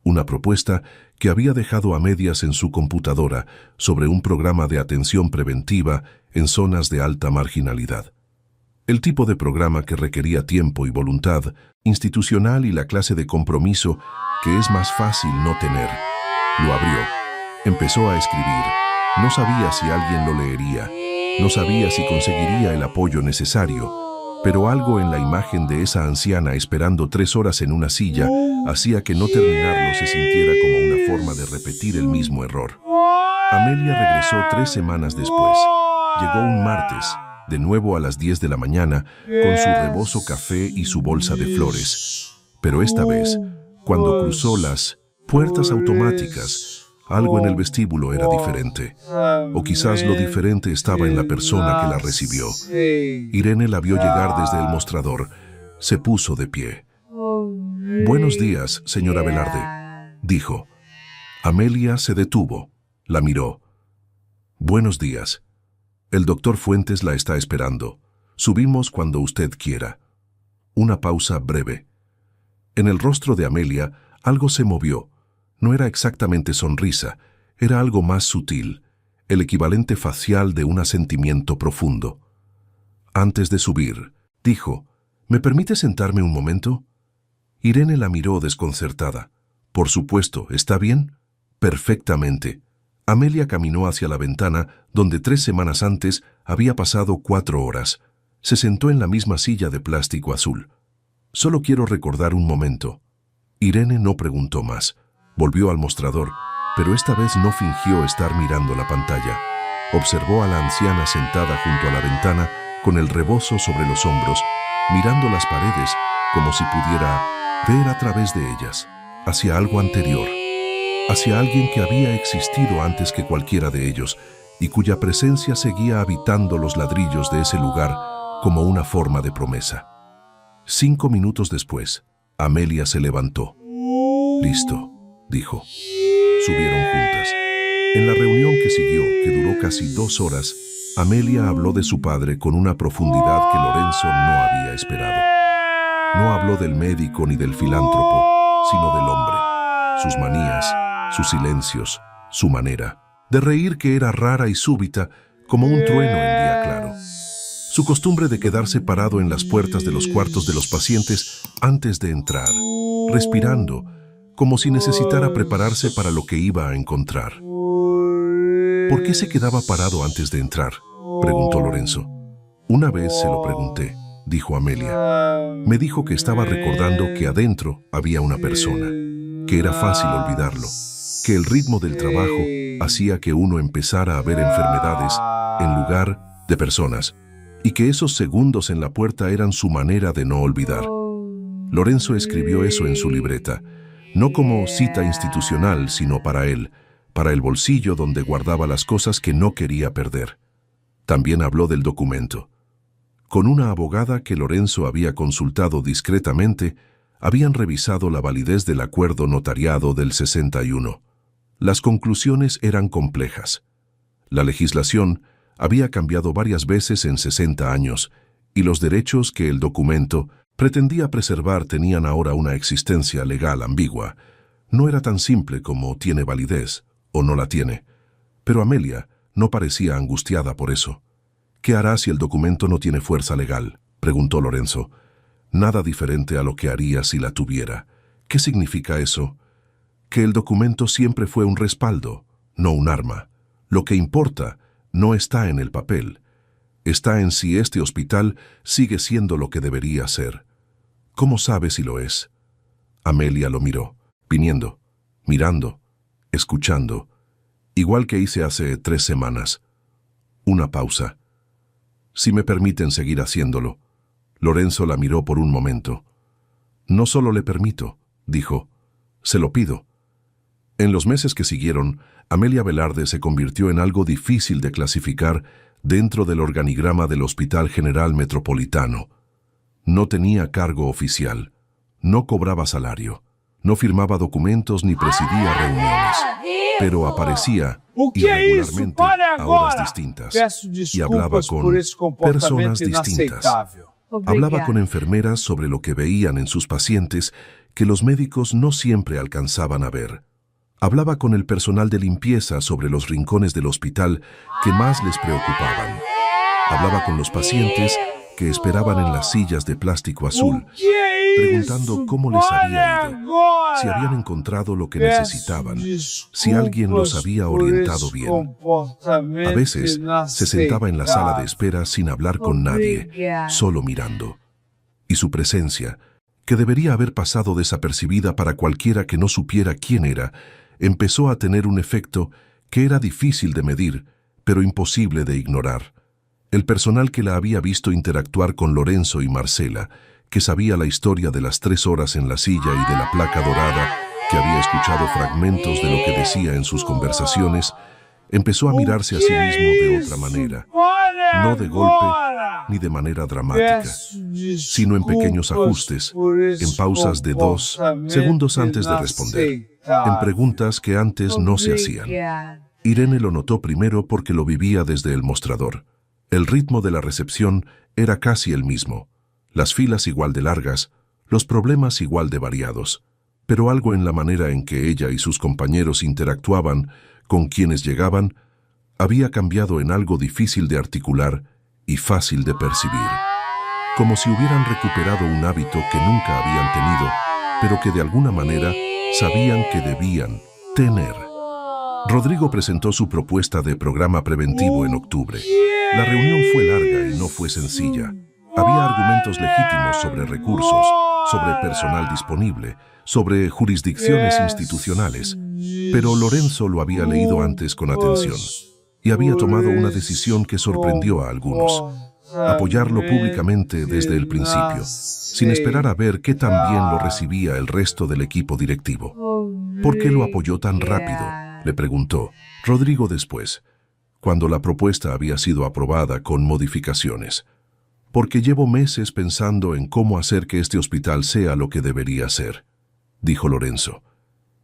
una propuesta que había dejado a medias en su computadora sobre un programa de atención preventiva en zonas de alta marginalidad. El tipo de programa que requería tiempo y voluntad institucional y la clase de compromiso que es más fácil no tener. Lo abrió. Empezó a escribir. No sabía si alguien lo leería. No sabía si conseguiría el apoyo necesario. Pero algo en la imagen de esa anciana esperando 3 horas en una silla hacía que no terminarlo se sintiera como una forma de repetir el mismo error. Amelia regresó 3 semanas después. Llegó un martes, de nuevo a las 10 de la mañana, con su rebozo café y su bolsa de flores. Pero esta vez, cuando cruzó las puertas automáticas, algo en el vestíbulo era diferente. O quizás lo diferente estaba en la persona que la recibió. Irene la vio llegar desde el mostrador. Se puso de pie. «Buenos días, señora Velarde», dijo. Amelia se detuvo. La miró. «Buenos días. El doctor Fuentes la está esperando. Subimos cuando usted quiera». Una pausa breve. En el rostro de Amelia algo se movió. No era exactamente sonrisa, era algo más sutil, el equivalente facial de un asentimiento profundo. Antes de subir, dijo, «¿Me permite sentarme un momento?» Irene la miró desconcertada. «Por supuesto, ¿está bien?» «Perfectamente». Amelia caminó hacia la ventana donde 3 semanas antes había pasado 4 horas. Se sentó en la misma silla de plástico azul. «Solo quiero recordar un momento». Irene no preguntó más. Volvió al mostrador, pero esta vez no fingió estar mirando la pantalla. Observó a la anciana sentada junto a la ventana con el rebozo sobre los hombros, mirando las paredes como si pudiera ver a través de ellas, hacia algo anterior, hacia alguien que había existido antes que cualquiera de ellos y cuya presencia seguía habitando los ladrillos de ese lugar como una forma de promesa. 5 minutos después, Amelia se levantó. «Listo», dijo. Subieron juntas. En la reunión que siguió, que duró casi 2 horas, Amelia habló de su padre con una profundidad que Lorenzo no había esperado. No habló del médico ni del filántropo, sino del hombre. Sus manías, sus silencios, su manera de reír que era rara y súbita como un trueno en día claro. Su costumbre de quedarse parado en las puertas de los cuartos de los pacientes antes de entrar, respirando, como si necesitara prepararse para lo que iba a encontrar. «¿Por qué se quedaba parado antes de entrar?», preguntó Lorenzo. «Una vez se lo pregunté», dijo Amelia. «Me dijo que estaba recordando que adentro había una persona, que era fácil olvidarlo, que el ritmo del trabajo hacía que uno empezara a ver enfermedades en lugar de personas, y que esos segundos en la puerta eran su manera de no olvidar». Lorenzo escribió eso en su libreta, no como cita institucional, sino para él, para el bolsillo donde guardaba las cosas que no quería perder. También habló del documento. Con una abogada que Lorenzo había consultado discretamente, habían revisado la validez del acuerdo notariado del 61. Las conclusiones eran complejas. La legislación había cambiado varias veces en 60 años, y los derechos que el documento pretendía preservar tenían ahora una existencia legal ambigua. No era tan simple como tiene validez o no la tiene. Pero Amelia no parecía angustiada por eso. «¿Qué hará si el documento no tiene fuerza legal?», preguntó Lorenzo. «Nada diferente a lo que haría si la tuviera. ¿Qué significa eso? Que el documento siempre fue un respaldo, no un arma. Lo que importa no está en el papel, está en si este hospital sigue siendo lo que debería ser. ¿Cómo sabe si lo es? Amelia lo miró, viniendo, mirando, escuchando, igual que hice hace 3 semanas. Una pausa. Si me permiten seguir haciéndolo. Lorenzo la miró por un momento. No solo le permito, dijo, se lo pido. En los meses que siguieron, Amelia Velarde se convirtió en algo difícil de clasificar dentro del organigrama del Hospital General Metropolitano. No tenía cargo oficial, no cobraba salario, no firmaba documentos ni presidía reuniones, pero aparecía irregularmente a horas distintas y hablaba con personas distintas. Hablaba con enfermeras sobre lo que veían en sus pacientes que los médicos no siempre alcanzaban a ver. Hablaba con el personal de limpieza sobre los rincones del hospital que más les preocupaban. Hablaba con los pacientes que esperaban en las sillas de plástico azul, preguntando cómo les había ido, si habían encontrado lo que necesitaban, si alguien los había orientado bien. A veces se sentaba en la sala de espera sin hablar con nadie, solo mirando. Y su presencia, que debería haber pasado desapercibida para cualquiera que no supiera quién era, empezó a tener un efecto que era difícil de medir, pero imposible de ignorar. El personal que la había visto interactuar con Lorenzo y Marcela, que sabía la historia de las 3 horas en la silla y de la placa dorada, que había escuchado fragmentos de lo que decía en sus conversaciones, empezó a mirarse a sí mismo de otra manera, no de golpe ni de manera dramática, sino en pequeños ajustes, en pausas de 2 segundos antes de responder, en preguntas que antes no se hacían. Irene lo notó primero porque lo vivía desde el mostrador. El ritmo de la recepción era casi el mismo, las filas igual de largas, los problemas igual de variados, pero algo en la manera en que ella y sus compañeros interactuaban con quienes llegaban había cambiado en algo difícil de articular y fácil de percibir, como si hubieran recuperado un hábito que nunca habían tenido, pero que de alguna manera sabían que debían tener. Rodrigo presentó su propuesta de programa preventivo en octubre. La reunión fue larga y no fue sencilla. Había argumentos legítimos sobre recursos, sobre personal disponible, sobre jurisdicciones institucionales, pero Lorenzo lo había leído antes con atención y había tomado una decisión que sorprendió a algunos: apoyarlo públicamente desde el principio, sin esperar a ver qué tan bien lo recibía el resto del equipo directivo. ¿Por qué lo apoyó tan rápido?, le preguntó Rodrigo después, cuando la propuesta había sido aprobada con modificaciones. Porque llevo meses pensando en cómo hacer que este hospital sea lo que debería ser, dijo Lorenzo.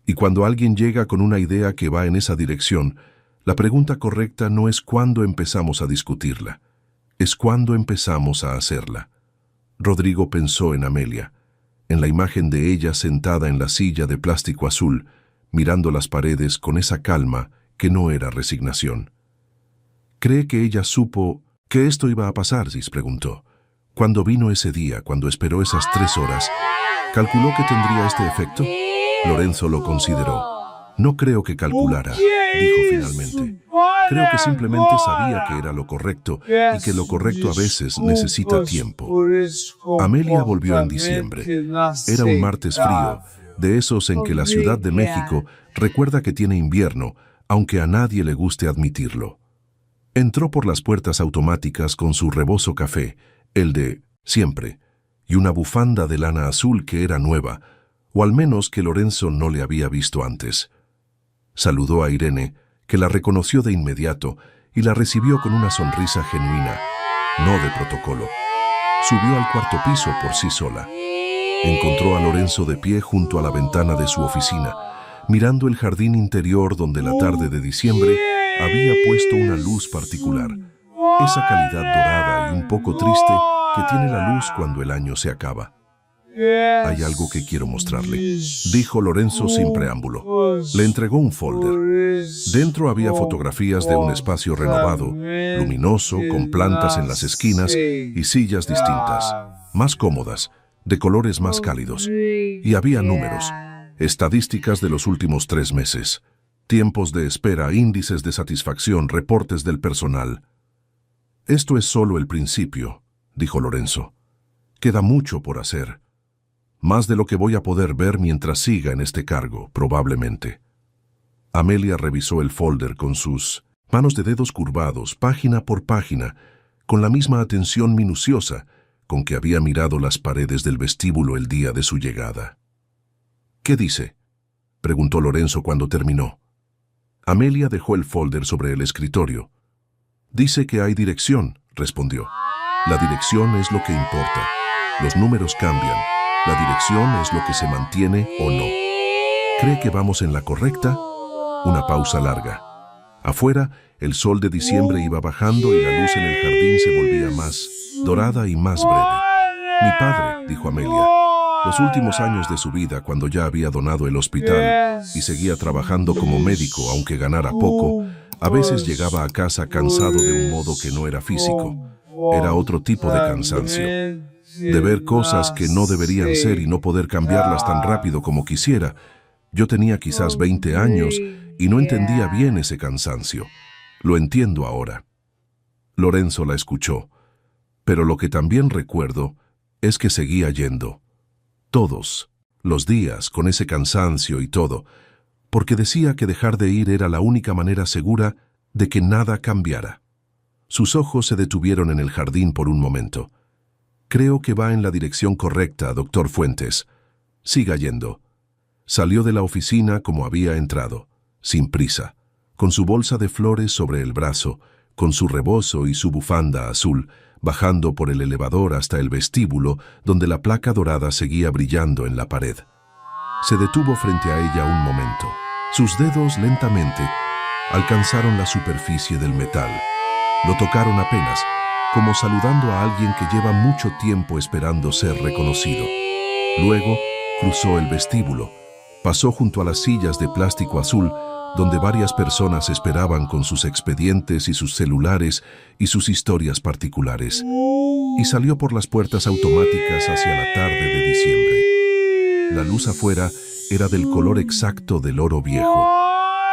Y cuando alguien llega con una idea que va en esa dirección, la pregunta correcta no es cuándo empezamos a discutirla, es cuándo empezamos a hacerla. Rodrigo pensó en Amelia, en la imagen de ella sentada en la silla de plástico azul, mirando las paredes con esa calma que no era resignación. ¿Cree que ella supo que esto iba a pasar?, Sis preguntó. Cuando vino ese día, cuando esperó esas 3 horas, ¿calculó que tendría este efecto? Lorenzo lo consideró. No creo que calculara, dijo finalmente. Creo que simplemente sabía que era lo correcto y que lo correcto a veces necesita tiempo. Amelia volvió en diciembre. Era un martes frío, de esos en que la Ciudad de México recuerda que tiene invierno, aunque a nadie le guste admitirlo. Entró por las puertas automáticas con su rebozo café, el de siempre, y una bufanda de lana azul que era nueva, o al menos que Lorenzo no le había visto antes. Saludó a Irene, que la reconoció de inmediato y la recibió con una sonrisa genuina, no de protocolo. Subió al cuarto piso por sí sola. Encontró a Lorenzo de pie junto a la ventana de su oficina, mirando el jardín interior donde la tarde de diciembre había puesto una luz particular, esa calidad dorada y un poco triste que tiene la luz cuando el año se acaba. Hay algo que quiero mostrarle, dijo Lorenzo sin preámbulo. Le entregó un folder. Dentro había fotografías de un espacio renovado, luminoso, con plantas en las esquinas y sillas distintas, más cómodas, de colores más cálidos. Y había números, estadísticas de los últimos 3 meses, tiempos de espera, índices de satisfacción, reportes del personal. Esto es solo el principio, dijo Lorenzo. Queda mucho por hacer. Más de lo que voy a poder ver mientras siga en este cargo, probablemente. Amelia revisó el folder con sus manos de dedos curvados, página por página, con la misma atención minuciosa con que había mirado las paredes del vestíbulo el día de su llegada. «¿Qué dice?», preguntó Lorenzo cuando terminó. Amelia dejó el folder sobre el escritorio. «Dice que hay dirección», respondió. «La dirección es lo que importa. Los números cambian. La dirección es lo que se mantiene o no. ¿Cree que vamos en la correcta?». Una pausa larga. Afuera, el sol de diciembre iba bajando y la luz en el jardín se volvía más dorada y más breve. «Mi padre», dijo Amelia, los últimos años de su vida, cuando ya había donado el hospital y seguía trabajando como médico, aunque ganara poco, a veces llegaba a casa cansado de un modo que no era físico. Era otro tipo de cansancio, de ver cosas que no deberían ser y no poder cambiarlas tan rápido como quisiera. Yo tenía quizás 20 años y no entendía bien ese cansancio. Lo entiendo ahora. Lorenzo la escuchó, pero lo que también recuerdo es que seguía yendo. Todos los días, con ese cansancio y todo, porque decía que dejar de ir era la única manera segura de que nada cambiara. Sus ojos se detuvieron en el jardín por un momento. «Creo que va en la dirección correcta, doctor Fuentes. Siga yendo». Salió de la oficina como había entrado, sin prisa, con su bolsa de flores sobre el brazo, con su rebozo y su bufanda azul, bajando por el elevador hasta el vestíbulo, donde la placa dorada seguía brillando en la pared. Se detuvo frente a ella un momento. Sus dedos lentamente alcanzaron la superficie del metal. Lo tocaron apenas, como saludando a alguien que lleva mucho tiempo esperando ser reconocido. Luego cruzó el vestíbulo. Pasó junto a las sillas de plástico azul, donde varias personas esperaban con sus expedientes y sus celulares y sus historias particulares, y salió por las puertas automáticas hacia la tarde de diciembre. La luz afuera era del color exacto del oro viejo,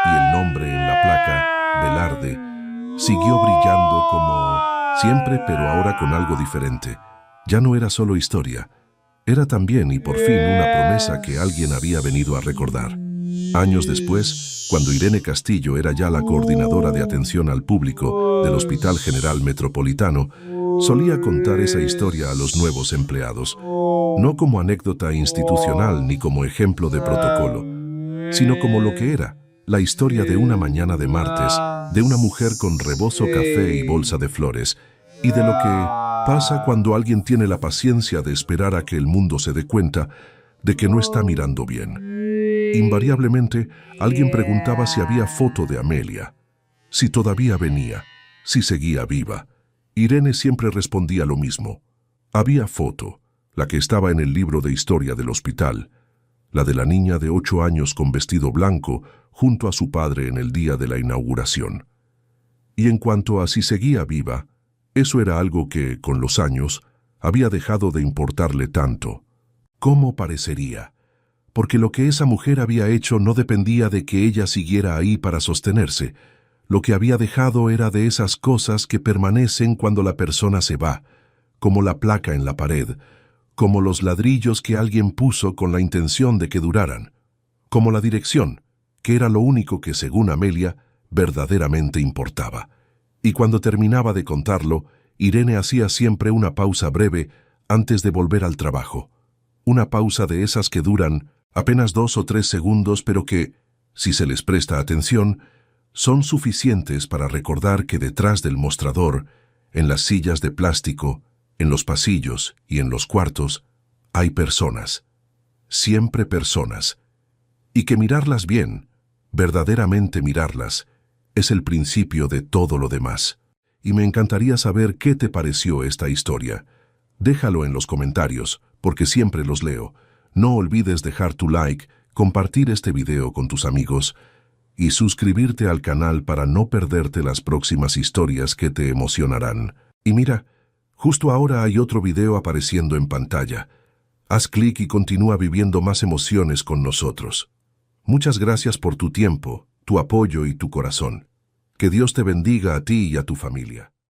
y el nombre en la placa, Velarde, siguió brillando como siempre, pero ahora con algo diferente. Ya no era solo historia. Era también y por fin una promesa que alguien había venido a recordar. Años después, cuando Irene Castillo era ya la coordinadora de atención al público del Hospital General Metropolitano, solía contar esa historia a los nuevos empleados, no como anécdota institucional ni como ejemplo de protocolo, sino como lo que era, la historia de una mañana de martes, de una mujer con rebozo café y bolsa de flores, y de lo que pasa cuando alguien tiene la paciencia de esperar a que el mundo se dé cuenta de que no está mirando bien. Invariablemente, alguien preguntaba si había foto de Amelia, si todavía venía, si seguía viva. Irene siempre respondía lo mismo. Había foto, la que estaba en el libro de historia del hospital, la de la niña de 8 años con vestido blanco junto a su padre en el día de la inauguración. Y en cuanto a si seguía viva, eso era algo que, con los años, había dejado de importarle tanto. ¿Cómo parecería? Porque lo que esa mujer había hecho no dependía de que ella siguiera ahí para sostenerse. Lo que había dejado era de esas cosas que permanecen cuando la persona se va, como la placa en la pared, como los ladrillos que alguien puso con la intención de que duraran, como la dirección, que era lo único que, según Amelia, verdaderamente importaba. Y cuando terminaba de contarlo, Irene hacía siempre una pausa breve antes de volver al trabajo. Una pausa de esas que duran apenas 2 o 3 segundos, pero que, si se les presta atención, son suficientes para recordar que detrás del mostrador, en las sillas de plástico, en los pasillos y en los cuartos, hay personas. Siempre personas. Y que mirarlas bien, verdaderamente mirarlas, es el principio de todo lo demás. Y me encantaría saber qué te pareció esta historia. Déjalo en los comentarios, porque siempre los leo. No olvides dejar tu like, compartir este video con tus amigos y suscribirte al canal para no perderte las próximas historias que te emocionarán. Y mira, justo ahora hay otro video apareciendo en pantalla. Haz clic y continúa viviendo más emociones con nosotros. Muchas gracias por tu tiempo, tu apoyo y tu corazón. Que Dios te bendiga a ti y a tu familia.